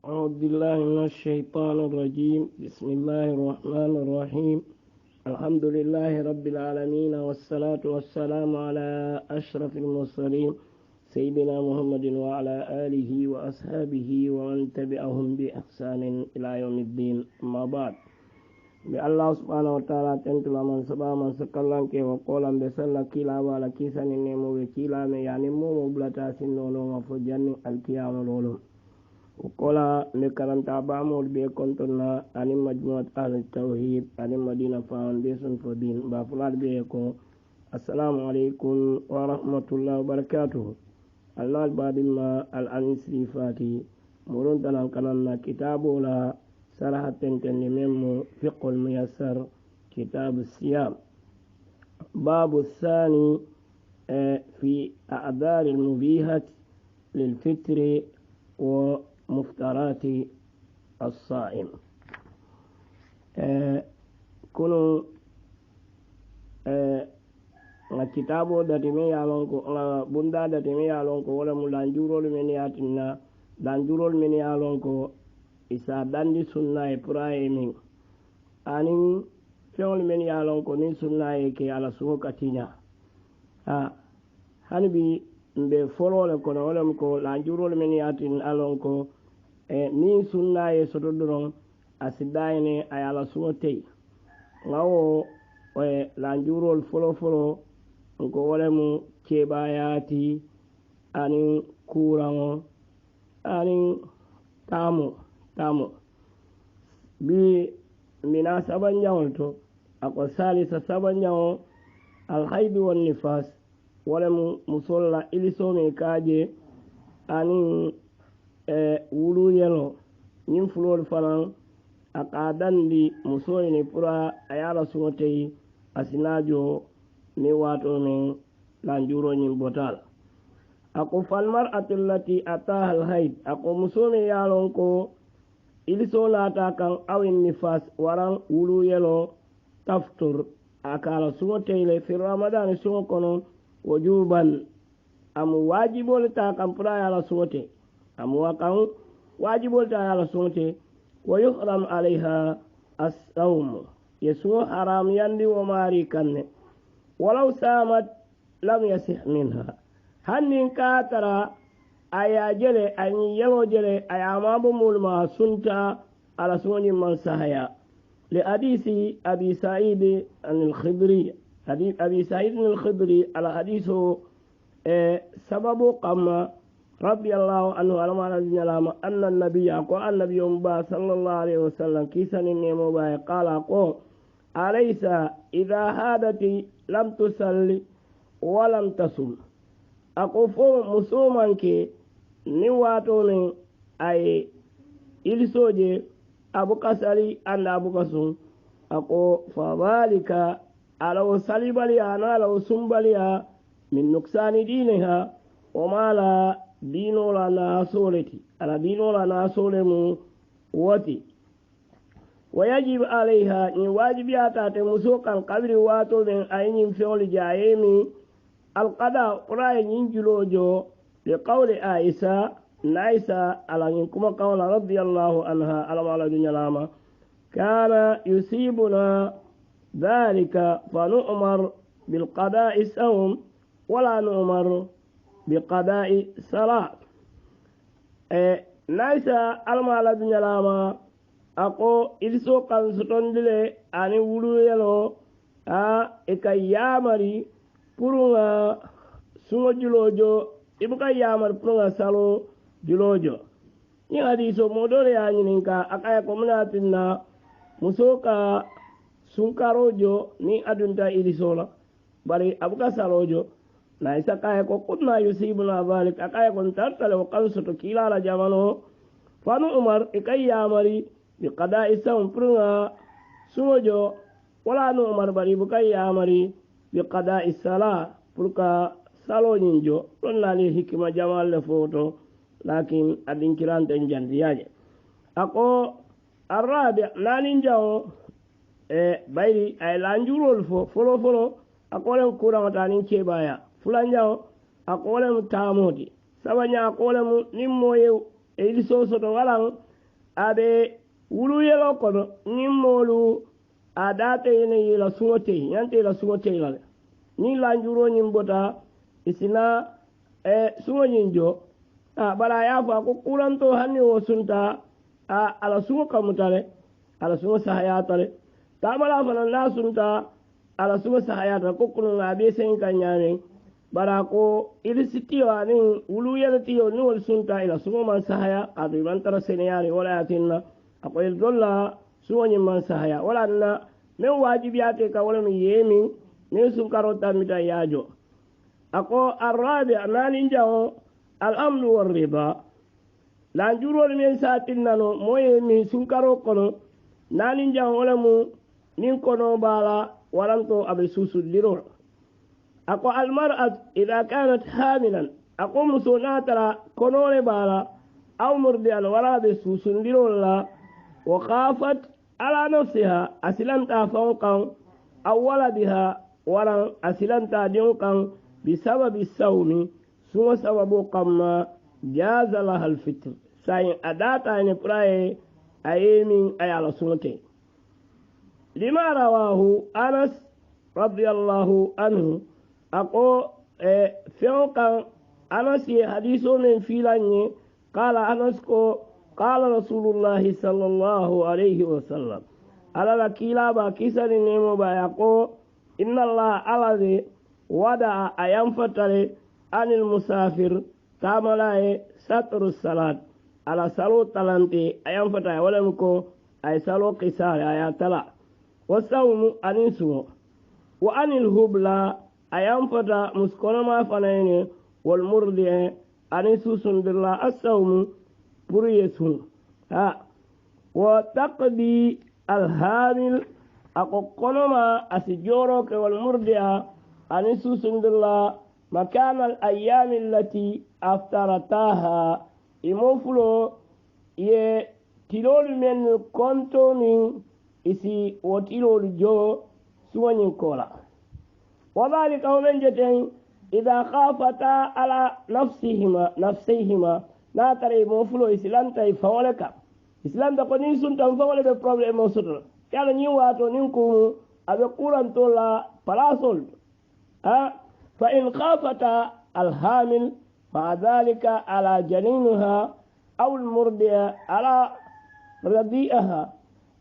أعوذ بالله من الشيطان الرجيم. بسم الله الرحمن الرحيم. الحمد لله رب العالمين، والصلاة والسلام على أشرف المرسلين سيدنا محمد وعلى آله وأصحابه ومن تبعهم بإحسان إلى يوم الدين. أما بعد، بالله سبحانه وتعالى تنتلا من سبا من سكالان كي وقولا بسلا كلا ولا كيسا نمو وكيلا يعني مو مبلتا سنونو وفجن الكيام لولو وقولا نكرنتا بامول بيكونتنا أني مجموعة أهل التوحيد أني مدينة فاونديشن فدين بافلاد بيكو. السلام عليكم ورحمة الله وبركاته. الله بعد ما الأنسي فاتي مرون تنان كننا كتابو لا صراحة تنمو فقه الميسر كتاب الصيام. باب الثاني في أعذار المبيهة للفطر ومفترات الصائم. كنو kitabu datime yalonko bunda datime yalonko wala mu lanjurol men yatinna lanjurol men yalonko isa dandi sunna e puraye min anin feŋol men yalonko ni sunna e ke ala suŋo katiña hani bi mbe folole kono wolem ko lanjurol men yatin alonko ni sunna e soto doron asidayne ay ala suŋo tey ŋawo lanjurol folo ko wolemu keɓayati anin kuraŋo anin tamo bi mina sabanjaŋol to ako salisa sabanjaŋo alhaydu won nifas wolemu musolla ilisome kaje anin wuluyelo ñin fulol fanaŋ aka dandi musoyini pura ayala suŋoteyi asinajo ni wato min lanjuro ñin botal. ako falmar'atu allati ataha alhayd ako musome yalon ko iliso nata kan awin nifas waran wulu yelo taftur akala suŋo teyle fi ramadani suŋo kono wujuban amu wajibol ta kan pura yala suŋote amu wakan wajibol ta yala suŋote wa yuhram alayha as-sawm yesuŋo haram yandi wo mari kanne ولو سامت لم يصح منها هنين كاترا ايا جلي ان يلو جلي ايا ما بمول ما سنتا على سوني من سهيا لحديث ابي سعيد الخدري. حديث ابي سعيد الخدري على حديثه سبب قام رضي الله عنه ان النبي صلى الله عليه وسلم كيسن النمو قال أليس إذا هادت لم تصلي ولم تصم. أقول مسوما كي نواتوني أي إلسوجي أبو كسالي أن أبو كسون أقول فذلك ألو صلي بليا أنا لو سم بليا من نقصان دينها وما لا دينو لنا سولتي على دينو لنا سولمو وتي ويجب عليها إن واجبيات مسوقا قبل واتو من أين فعل جايمي القضاء رأي ينجلوجو لقول آيسا نايسا على ينكم قول رضي الله عنها على مالا دنيا لاما كان يصيبنا ذلك فنؤمر بالقضاء السوم ولا نؤمر بقضاء صلاة. نايسا على مالا دنيا لاما ako iliso kan sotondile ani wulu yelo eka yamari purunga sungo julojo ibuka yamari purunga salo julojo ni hadiso modore ya nyininka akaya komunatinna musoka sunkarojo ni adunta ilisola bari abuka salojo na isa kaya ko kunna yusibuna dhalik akaya kon tartale wa kansoto kilala jamano fanu umar eka yamari بقضاء السوم فرنا سوجو ولا نؤمر بري بكاي امري بقضاء الصلاه فركا صلو نينجو لنا لي حكمه جمال لفوتو لكن ادين كيران تنجان دياجي اكو الرابع نانينجو بايري اي لانجورول فولو اكو لن كورا تانين كيبايا فلانجو اكو لن تامودي سبانيا اكو لن نيمويو ايدي سوسو تو walan abe wulu yelo kono ñiŋ moolu a daata yene ye la suŋo teyi ñante la suŋo teyi la le niŋ lanjuro ñiŋ bota isina suŋo ñiŋ jo bari a ye a fo a ko kuranto hanni wo sunta a la suŋo kamuta le a la suŋo sahayaata le taamala fanaŋ naa sunta a la suŋo sahayaata ko kunuŋ a bee seŋ kaŋ ñaameŋ bari a ko ilisi tiyo aniŋ wulu yele tiyo niŋ wolu sunta i la suŋo maŋ sahaya ato i maŋ tara seneyaari wo la ye a tinna a ko ili tolu la suŋo ñiŋ maŋ sahaya wo la na meŋ waajibiyaate ka wo lemu yee miŋ niŋ sunkaroo tambita ye a jo a ko arrabi naaniŋ jaŋo al'amnu warriba lanjuroolu meŋ sa tinna no moo ye miŋ sunkaroo kono naaniŋ jaŋo wo lemu niŋ konoo baa la waranto a be suusundiroo la a ko almar'at ida kanat hamilan a ko musoo naa tara konoo le baa la aw murdi'an wara a be suusundiroo la wa khafat ala nafsiha a silanta faŋo kaŋ aw waladiha waraŋ a silanta diŋo kaŋ bisababi sawmi suŋo sababoo kamma jaza laha alfitr sayin a daata ne pour a ye miŋ a ye a la suŋo te lima rawahu anas radiallahu anhu a ko feŋo kaŋ anas ye hadisoo meŋ fiilaŋ ye qala anas ko qala rasulullahi sallallahu alayhi wa sallam ala la kiilaba kisani nemo ba ya ko inna allah ala de wada a yanfatale anil musafir tamalaye satru salat ala salo talante a yanfata walem ko ay salo qisare aya tala wa sawmu anin sumo wa anil hubla a yanfata muskonoma fanayne wal murdi anin susundirla as-sawmu pour yesun wa taqdi alhamil ako konoma asi joro ke wal murdi'a ani susundirla makana al ayyami allati aftarataha imofulo ye tilolu men konto min isi wo tilolu jo suwañin kola wadhalika women jeten ida khafata ala nafsihima na tara imofulo isilanta i fawole kam islamta ko niŋ suntan faŋole be problème o soto la yala ñiŋ waato niŋ kumu a be kuranto la palasol fa in khafata alhamil fa dhalika ala janinuha aw almurdia ala radi'aha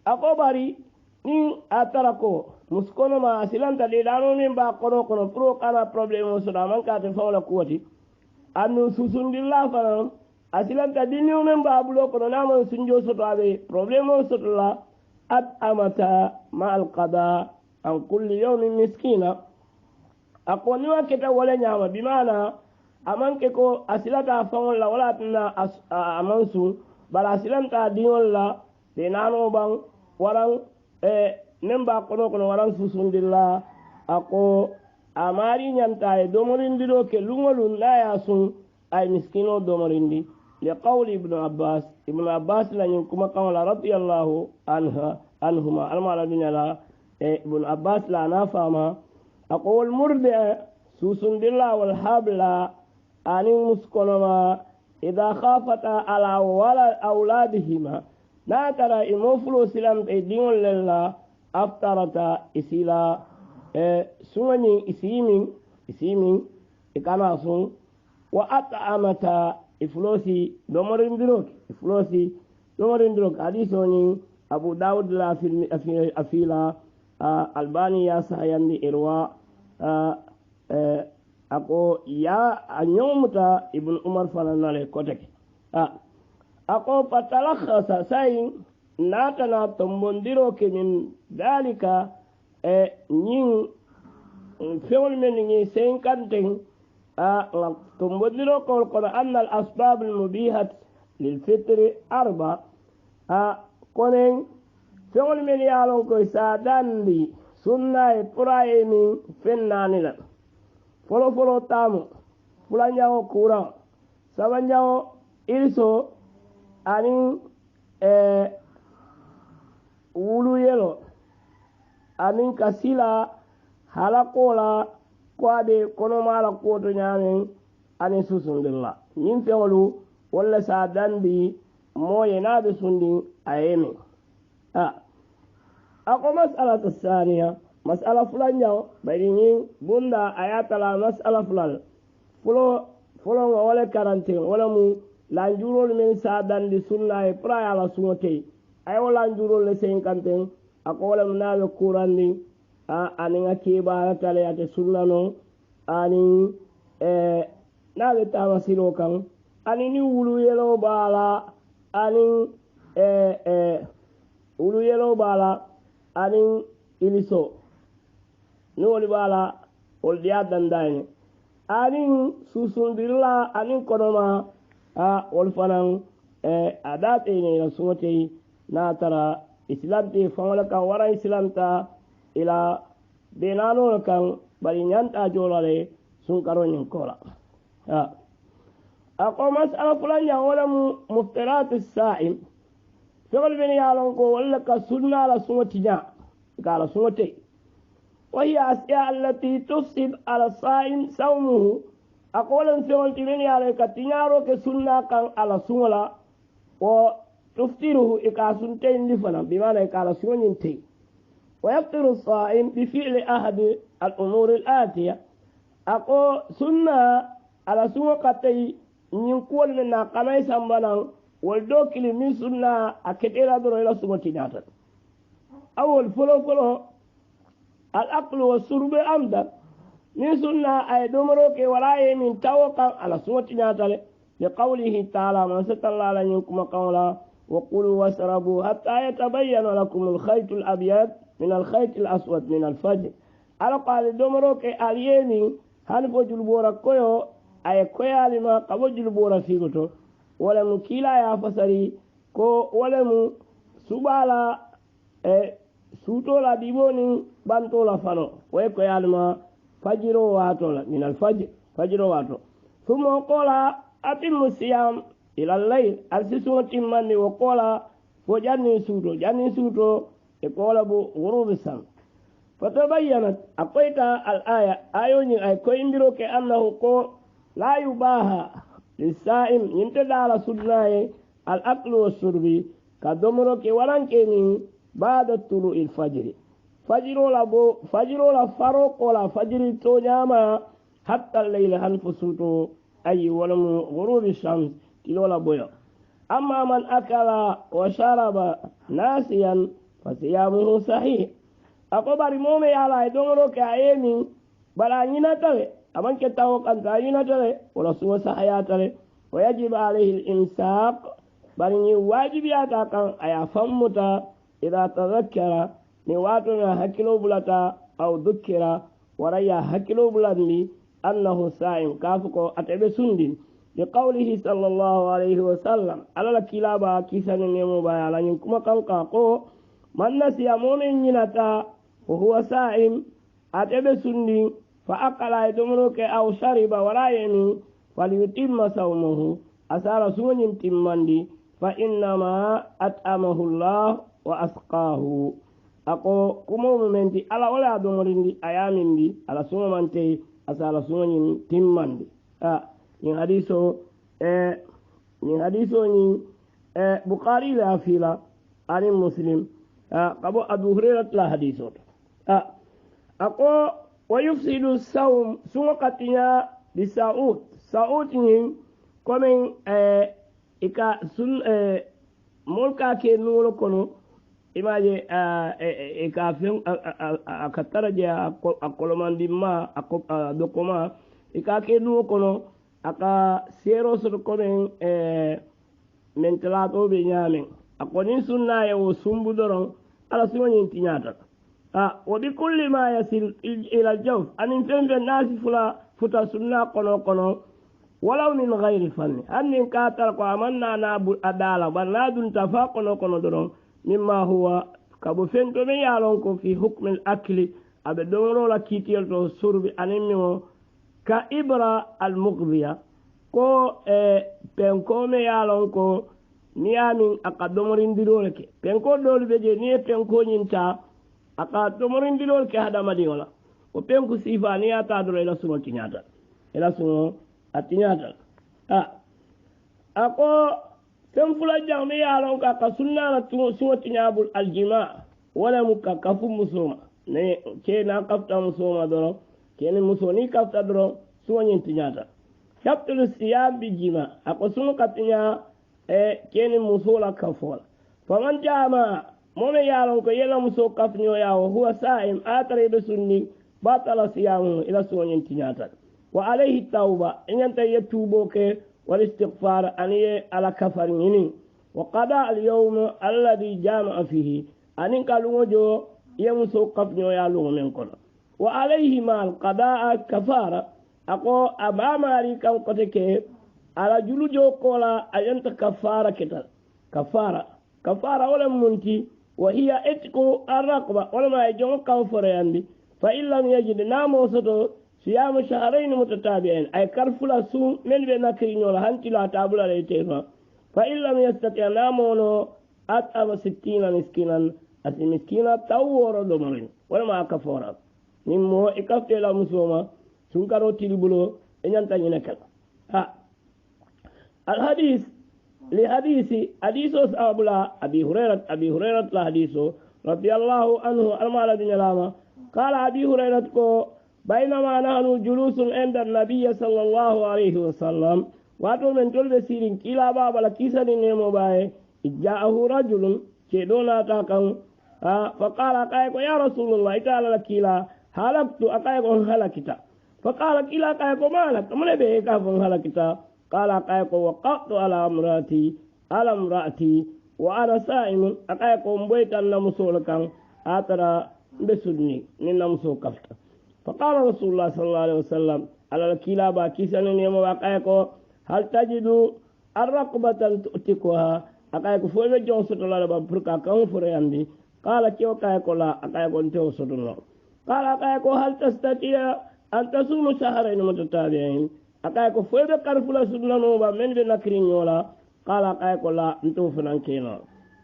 a ko bari niŋ a tara ko muskonoma a silanta ɗiɗano miŋ ba kono kono pour kana problème o soto a maŋ kate faŋola kuwoti annu susundilla fanaŋ a silanta dinniŋo meŋ ba bulo kono naa maŋ sunjo soto a be problème o soto la amata ma alqada an kulli yawmin miskina a ko niŋ a keta wo le ñaama bimana a maŋ ke ko a silata faŋol la wala tinna a maŋ suŋ bari a silanta diŋol la de naanoo baŋ waraŋ meŋ ba kono kono waraŋ susundilla a ko a maari ñanta a ye domorindiro ke luŋo luŋ naa ye a suŋ a ye miskinoo domorindi لقول ابن عباس لن يكون قول رضي الله عنهما المعنى الدنيا لا ابن عباس لا نافهما أقول مرضع سوسن بالله والحبل أن مسكنما إذا خافت على أولادهما لا ترى إموفلو سلام تيدين لله أفترت إسيلا سوني إسيمين إكاماسون وأطعمتا iflosi domorindirok hadisoni abu daud la afila albani ya sayandi irwa ako ya anyomuta ibn umar fananale koteke ako patalakhasa sayin natana tombondiro ke min dalika nyin fewol men ni 50 تنبذلوا قول أن الأسباب المبيهة للفطر 4 كونين فعل من يعلم كيسادان لي سنة براي من فنانلا فلو تامو فلان جاو كورا سبان جاو إلسو أنين wulu yelo anin kasila halakola kwaɓe kono mala koto ñamen ani susundilla ñin feŋolu walla sa dandi moye naɓe sundi ayemi ako mas'alatu thaniya mas'ala fulanjaw ɓayɗi ñin bunda ayatala mas'ala fulal fulongo wala karantin wala mu lanjurol men sadandi sunna e pra ala suŋotey ayo lanjurol le sen kanten ako wala mu naɓe kurandi aninga kibara tale ate sunna no ani naɓe tama silo kan ani ni wulu yelo bala ani wulu yelo bala ani iliso ni woli bala wol diya dandayni ani susundirla ani konoma wol fanan a datene ila suŋotey na tara islamte faŋola kan wara islamta ila benanol kan bari ñanta jolale sunkaroñin kola ako masala fulanja wala mu muftiratu sa'im fegol ben yalon ko walla ka sunna la suŋoti ña ka la suŋotey وهي أشياء التي تصيب على الصائم صومه أقول سيون تبين عليك تنيارو كسنة كان على سولا وتفطره إكاسنتين لفنا بمعنى إكالا سيون ينتي ويفطر الصائم بفعل أحد الأمور الآتية أقول سنة على سوى قتي نقول لنا قمي سنبنا والدوكل من سنة أكتير أدرو إلى سوى تنياتا أول فلو الأكل والشرب أمدا من سنة أي دمروك ولا من توقع على سنة ناتل لقوله تعالى ما ستر الله لنكم قولا وقلوا واشربوا حتى يتبين لكم الخيط الأبيض من الخيط الأسود من الفجر على قال دمروك اليمين هنفو جلبورا كويو أي كويا لما قبو جلبورا فيكتو ولم كيلا يا فسري كو ولم سبالا suto la diboni banto la fano way ko yalma fajiro wato la min al fajiro wato thumma qala atimmu siyam ila al-layl al-sisu timmani wa qala fo janni suto e qala bu ghurub sam fatabayyanat aqaita al-aya ayoni ay ko indiro ke annahu ko la yubaha lis-sa'im yintadala sunnaye al-aklu was-shurbi kadomro ke waranke min بعد طلوع الفجر فجر لا فروق ولا فجر تونياما حتى الليل هنفسوتو أي ولم غروب الشمس تلولا بويا أما من أكل وشرب ناسيا فصيامه صحيح أقبر مومي على يدومرو كأيمين بلا ينتلي أمن كتاو كانت ينتلي ولا سوى صحياتلي ويجب عليه الإمساك بل واجب يتاكا أي فمتا إذا تذكر نواتنا هكلو بلتا أو ذكر وريا هكلو بلندي أنه سائم كافكو أتبه سندين لقوله صلى الله عليه وسلم على الكلابة كيسان النمو بايالا ينكما كنكاكو من نسي مؤمن ينتا وهو سائم أتبه سندين فأقل يدمروك أو شرب ولا يمين فليتم صومه أسار سونين تماندي فإنما أطعمه الله wa asqahu ako kumo menti ala wala do morindi ayamindi ala suma mante asala suma nyin timmandi ni hadiso ni bukhari la fila ani muslim kabo abu hurairah la hadiso ako wa yufsidu sawm suma katinya bi sa'ud ni komen ika sun molka ke nulo kono imaje ikafen akataraje akolomandi ma dokoma ikake nuwo kono aka sero soto komen mentelato be ñamen akoni sunna ye wo sumbu doron ala suñin tiñata wa bi kulli ma yasil ila jawf anin fembe nasi futa sunna kono walaw min ghayri fanni annin katar ko amanna na adala banna dun tafa kono doron mimma huwa kabo fento me yalon ko fi hukm al-akli abe domoro la kitiyel to surbi animo ka ibra al-mughdiya ko penko me yalon ko niyamin aka domorindirole ke penko dolu be je ni penko nyinta aka domorindirole ke hada madiola ko penko sifa ni ata doro ila sumo tinyata ako fen fula jang mi yalon ka ka sunna na tu suwati nyabul aljima wala mukka kafu musoma ne ke na kafta musoma doro kene musoni kafta doro suwanyin tinyata kaptul siyam bi jima ako sunu katinya kene musola kafola faman jama mome yalon ko yela muso kafnyo yawo huwa sa'im atare be sunni batala siyamu ila suwanyin tinyata wa alayhi tawba inyanta yetubo ke wal istighfar aniye ala kafar nyini wa qada al yawm alladhi jama'a fihi anin kalungo jo yemuso kafnyo ya lungo men kono wa alayhi ma al qada kafara ako amamari kan kote ke ala julujo kola ayanta kafara ketal kafara wala munti wa hiya itqu arraqba wala ma jongo kan fore andi fa illam yajid namo soto siyamu shahrayn mutatabi'ain ay karfula su men be nakri nyola hanti la tabula le tema fa illam yastati namono atama 60 miskinan ati miskina taworo do marin wala ma kafara nimmo ikafte la musoma sun karo tilibulo enyanta nyinaka ha al hadith li hadisi hadiso sabula abi hurairah la hadiso radiyallahu anhu almala dinalama qala abi hurairah ko بينما نحن جلوس عند النبي صلى الله عليه وسلم واتو من تلب سيرين كلا بابا لكيسا نيمو باي جاءه رجل كدونا تاكم فقال قايكو يا رسول الله تعالى لكيلا هلكت أقايكو هلكتا فقال كلا قايكو مالك من بيكا هلكتا قال قايكو وقعت على امرأتي وأنا سائم أقايكو مبيتا نمسولكا آترا بسدني نمسو كفتا فقال رسول الله صلى الله عليه وسلم على الكلاب كيسان يوم وقايكو هل تجد الرقبة تؤتكها أقايكو فوق جون سطر الله بركا كون فرياندي قال كيو قايكو لا أقايكو انتو سطر الله قال أقايكو هل تستطيع أن تصوم شهرين متتابعين أقايكو فوق كارفلا سطر الله من بنكرين يولا قال أقايكو لا انتو فرانكينا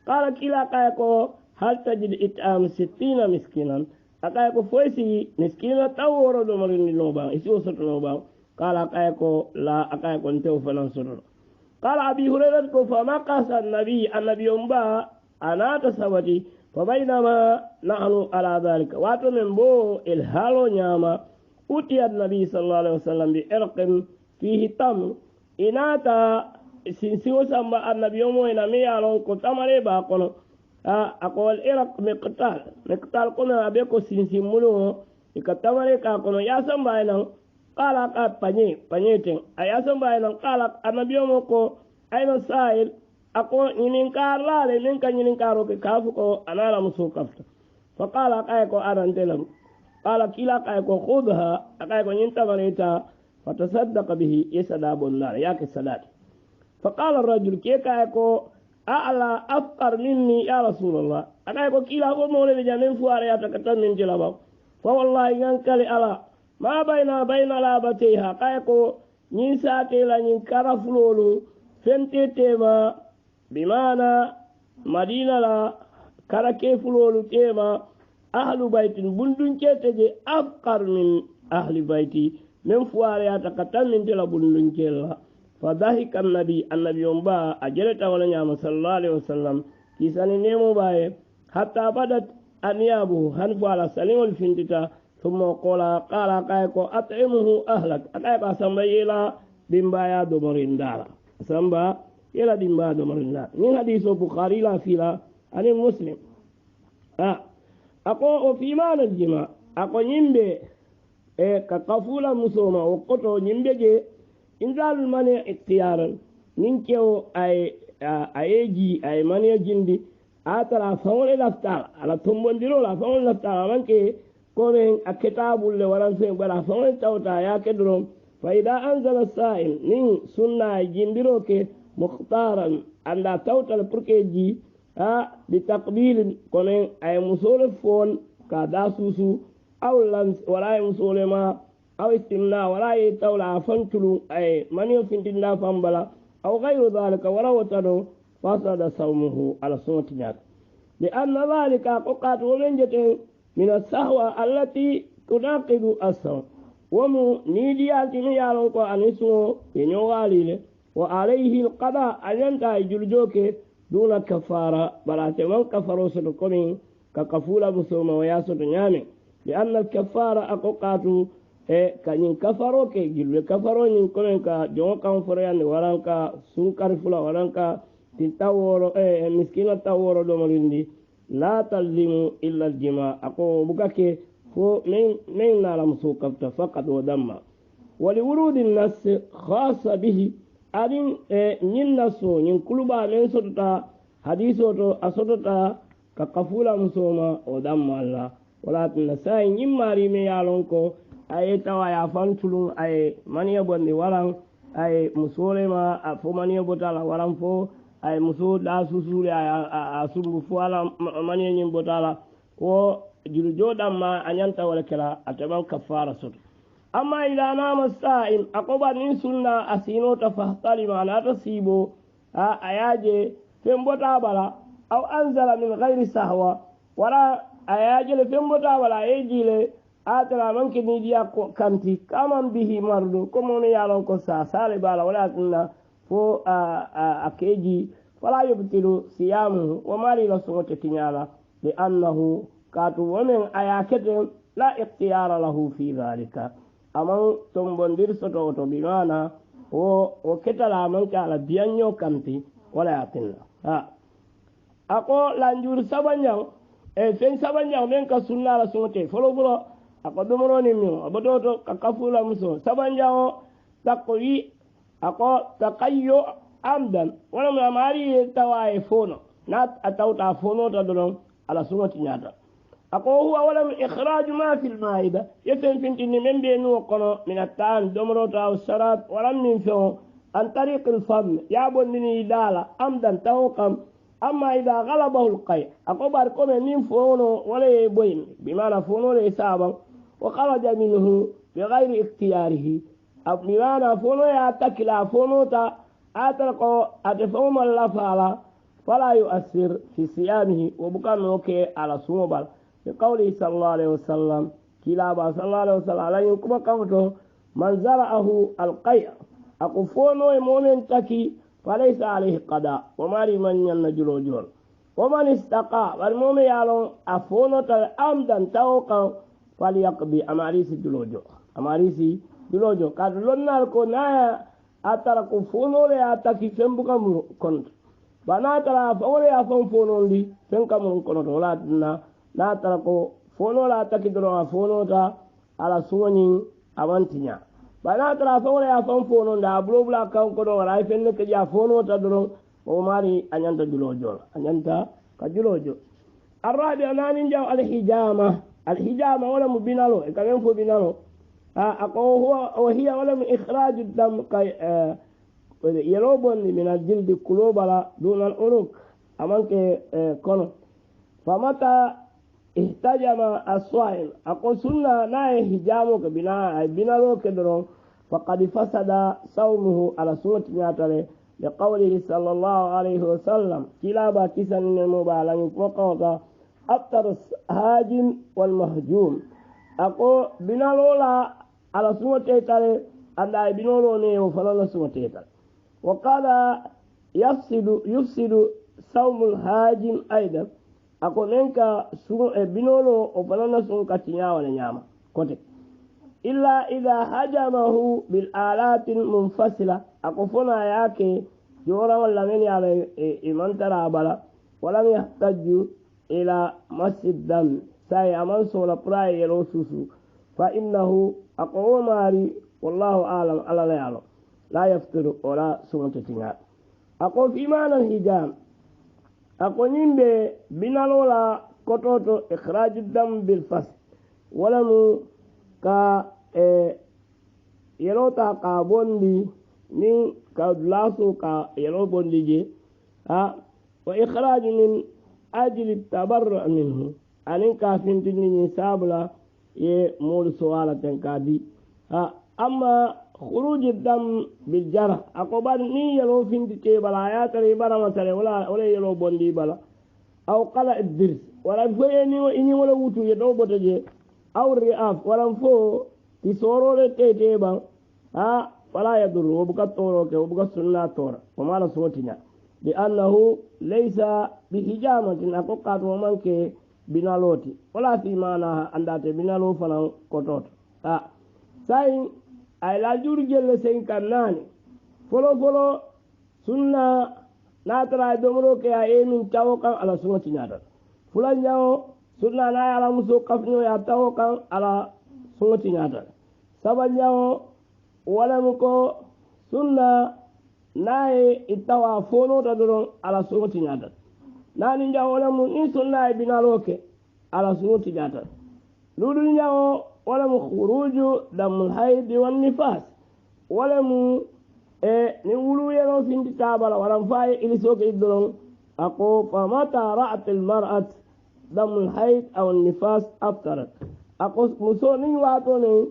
قال كلا أقايكو هل تجد إطعام 60 مسكينا أقايكو فويسي مسكينة تاورو دومرين لوبا إسيو سطر لوبا قال أقايكو لا أقايكو انتو فنان سطر قال أبي هريرة فما قاس النبي ينبا أنا تسوتي فبينما نحن على ذلك واتو من بو الهالو نياما أتي النبي صلى الله عليه وسلم بإرق فيه تمر إناتا سنسيو سنبا النبي يومو إنامي يالون كتامري باقونو أقول إرق مقتال كنا أبيكو سنسي ملو إكتامري كاكونو ياسم باينا قال بانيتين أياسم باينا قال النبي يومو كو أين سائل أقول نينكار لالي نينكارو كافوكو أنا لمسو كفت فقال أقايكو أرانتلم قال كلا أقايكو خذها أقايكو نينتامريتا فتصدق به يسداب النار ياك السداد فقال الرجل كيكا أقايكو أعلى أفقر مني يا رسول الله أقايكو كلا هو مولي بجانين فواريا تكتن من جلبا فوالله ينكالي على ما بين لابتيها أقايكو نيساتي لا نينكارا فلولو فنتي تيما بمعنى مدينة لا كاركي فلولو تيما أهل بيت بندن كيتجي أفقر من أهل بيتي من فواريا تكتن من جلبا بندن كيلا فضحك النبي يومبا أجلت ولنعم صلى الله عليه وسلم كيساني نيمو باي حتى بدت أنيابه هنفو على سليم الفنتتا ثم قال قايكو أطعمه أهلك أقايكو أسنبا يلا دمبايا دمرين دارا أسنبا يلا دمبايا دمرين دارا من حديث بخاري لا فيلا عن مسلم أقو في معنى الجماع أقو نيمبي كقفولا مسوما وقطو نيمبي جي إنزال المانيا اختيارا نينكيو أيجي أي مانيا جندي أترى فون الأفتار على تنبندلو لا فون الأفتار مانكي كومين الكتاب اللي ورانسين بلا فون التوتا يا كدروم فإذا أنزل السائل نين سنة جندروك مختارا عند توتا البركيجي بتقبيل كومين أي مسول فون كداسوسو أو لانس ولا مسول ما أو استمناء ولا يتولى فانتلو أي من يفنتنا فانبلا أو غير ذلك ولا وتنو فصد صومه على صوت نات لأن ذلك قطعة ومنجة من السهوة التي تناقض الصوم ومو نيديات نيالوكو أنسو ينوغالي وعليه القضاء أجنتا جلجوك دون كفارة بلا تمن كفروا ستكوني ككفولة مسوما وياسو نيامي لأن الكفارة أقوقاتو كنين كفروا كي جلو كفروا نين كونين كا جون كان فريان ورانكا سنكر فلا ورانكا تتاورو مسكينة تاورو دومريندي لا تلزم إلا الجماع أقو بكاكي فو من نعلم سوكبت فقط ودم ولورود الناس خاصة به أدين نين نسو نين كلبا من سوتا حديثو أسوتا كقفولا مسوما ودم الله ولكن نساي نين ماري ميالونكو أي توايا فانتلون أي مانيا بندي وران أي مسولما أفو مانيا بوتالا وران فو ay muso da susuri a sumbu fo ala mani nyim botala ko julu jodam ma anyanta wala kala ataban kafara sot amma ila nama sa'im akoba nin sunna asino ta fahtali ma la tasibo ayaje fembota bala aw anzala min ghairi sahwa wala ayaje le fembota bala ejile atala manki ni dia kanti kaman bihi mardu komo ne yalon ko sa sale bala wala tunna fo akeji فلا يبطل صيامه وما لي لسوة كنيالا لأنه كاتو ومن آياكت لا اختيار له في ذلك أما تنبندر ستوتو بمانا وكتلا من كالا بيانيو كمتي ولا يقلنا أقول لانجور سبانيو فين سبانيو من كسنة لسوة فلو بلو أقول دمروني ميو أبدوتو ككفولا مسو سبانيو تقوي أقول تقيو amdan wala ma mari tawaye fono nat atawta fono ta don ala sunati nyata ako huwa wala ikhraj ma fi al maida yafen fintini membe no kono min atan domrota aw sharat wala min fo an tariq al fam ya bonni dala amdan tawqam amma idha ghalabahu al qay ako bar ko min fono wala boyin bimana fono le saban wa kharaja minhu bighayri ikhtiyarihi abnana fono ya takila fono ta أتركوا أتفهم الله فعلا فلا يؤثر في صيامه وبكى نوكي على صومبال لقوله صلى الله عليه وسلم كلابا صلى الله عليه وسلم على ينكم قوته من زرعه القيء أقفونه مؤمن تكي فليس عليه قضاء وما لمن ينجلو جول ومن استقى والمؤمن يعلم أفونه أمدا توقع فليقضي أماريسي جلوجو أماريسي جلوجو قد لنا الكونايا atara ko fonole ataki fembuka mu konto bana tara fawle ya fon fonondi fenka mu konto wala na tara ko fonola ataki dro fonota ala suwani awantinya bana tara fawle ya fon fononda blobla kan ko do wala fenne ke ja fonota dro o mari anyanta julojo anyanta ka julojo arabi anani jaw alhijama wala mu binalo e kamen fo binalo وهي ولم إخراج الدم يلوبون من الجلد كلوبلا دون الأنوك أمانك كونو فمتى احتجم الصائم أقول سنة لا يهجامك بنا لوك درون فقد فسد صومه على سنة ناتره لقوله صلى الله عليه وسلم كلابا كسن المبالغ وقوة أفطر الهاجم والمهجوم أقول بنا لولا على سوى تيتال أن يبنوا له فلا سوى تيتال وقال يفسد صوم الهاجم أيضا أقول إنك سوى بنوا له فلا سوى كتنيا ولا نياما كتك إلا إذا هجمه بالآلات المنفصلة أقول فنا ياكي جورا ولا من على إيمان ترابلا ولم يحتج إلى مس الدم ساي أمان سوى براي يلوسوسو فإنه أقوم ماري والله أعلم على لا يعلم لا يفتر ولا سنة تنهار أقول في معنى الهجام أقول نيمبي بنالولا كتوتو إخراج الدم بالفصل ولم كا يلوتا كا بوندي نين كا دلاسو كا يلو بوندي جي وإخراج من أجل التبرع منه أنين كافين تنيني سابلا يمول سؤالة تنكادي أما خروج الدم بالجرح أقبل ني يلو فين تيبلا يا تري برا مثلا ولا يلو بوندي بلا أو قلع الدرس ولا فيني إني ولا وتو يدو بتجي أو الرئاف ولا فو تسورو لتيبا فلا يضر وبقى طورك وبقى سنة طور وما لا صوتنا لأنه ليس بحجامة أقوقات ومنك بنالوتي ولا في معناها أندات بنالو فلان كتوت ساين أي لا جل سين كناني فلو سنة ناترا دومرو كي أي من تاوكا على سنة فلان جاو سنة نا على مسو كفنو يا تاوكا على سنة سبا جاو ولا مكو سنة ناي itawa fono ta doron ala sunoti nyata nani njawo wala mu in sunna binaloke ala sunoti nyata lulu njawo wala mu khuruju damul haid wan nifas wala mu ni wulu yero finti tabala wala fay ilisoke doron ako fa mata ra'at al mar'at damul haid aw an nifas aftarat ako muso ni wato ne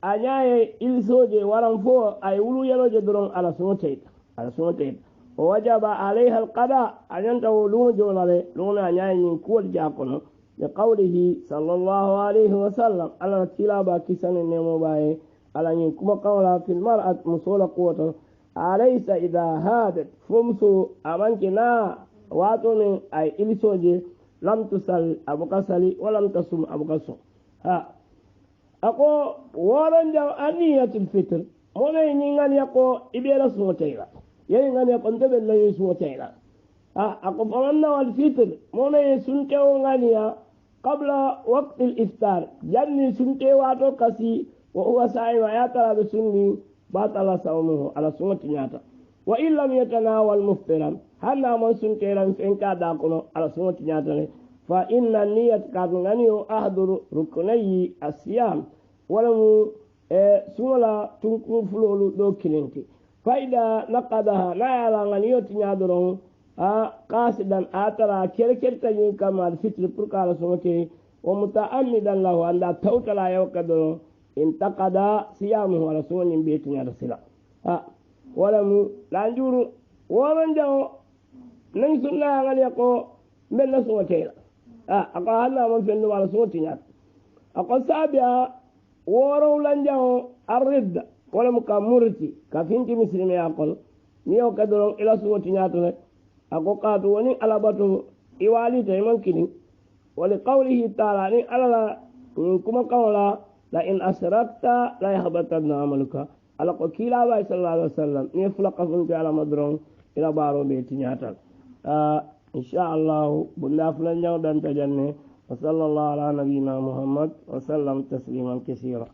anyaye ilisoje wala fo ay wulu yero je doron ala sunoti على سنتين ووجب عليها القضاء أن ينتهوا لون جولة لون عناين كل جاكنا لقوله صلى الله عليه وسلم على التلابة كسن النمو باي على ينكم قولا في المرأة مصول قوة أليس إذا هادت فمسو أمانكنا واتوني أي إلسوجي لم تسل أبو كسلي ولم تصم أبو كسو أقول ورنجا أنية الفطر مولا ينغان يقول إبيرا سمتيلا ينغان يقول انتبه لا يسمتيلا أقول فمنا والفطر مولا يسنتيو غانيا قبل وقت الإفطار جني سنتي واتو كسي وهو سائم ياتلا بسني باطل صومه على سنة نياتا وإن لم يتناول مفطرا هنا من سنتي لن فإنكا داكنا على سنة نياتا فإن النية كاغنانيو أحضر ركني الصيام ولم سولا تنكو فلولو دو كلينتي فإذا نقضها لا يرى غنيو تنيادرون قاصدا آترا كيركيرتني كما الفطر بركال سمكي ومتعمدا له أن لا توتلا يوكدرون انتقد صيامه على سنة بيتنا رسلا ولم لانجور ومن جو ننسل الله غني يقول من نسوة كيلا أقول من فنو على سنة أقول سابعا woro lanjao arrid wala muka murti ka finti muslimi yaqol niyo kadoro ila suwati nyato le ako qatu woni alabatu iwali tay mankini wali qawlihi ta'ala ni ala kuma qawla la in asrakta la yahbatanna amaluka ala ko kila wa sallallahu alaihi wasallam ni fulaqa funti ala madron ila baro be tinyata insha Allah bulla fulan jaw dan tajanne وصلى الله على نبينا محمد وسلم تسليما كثيرا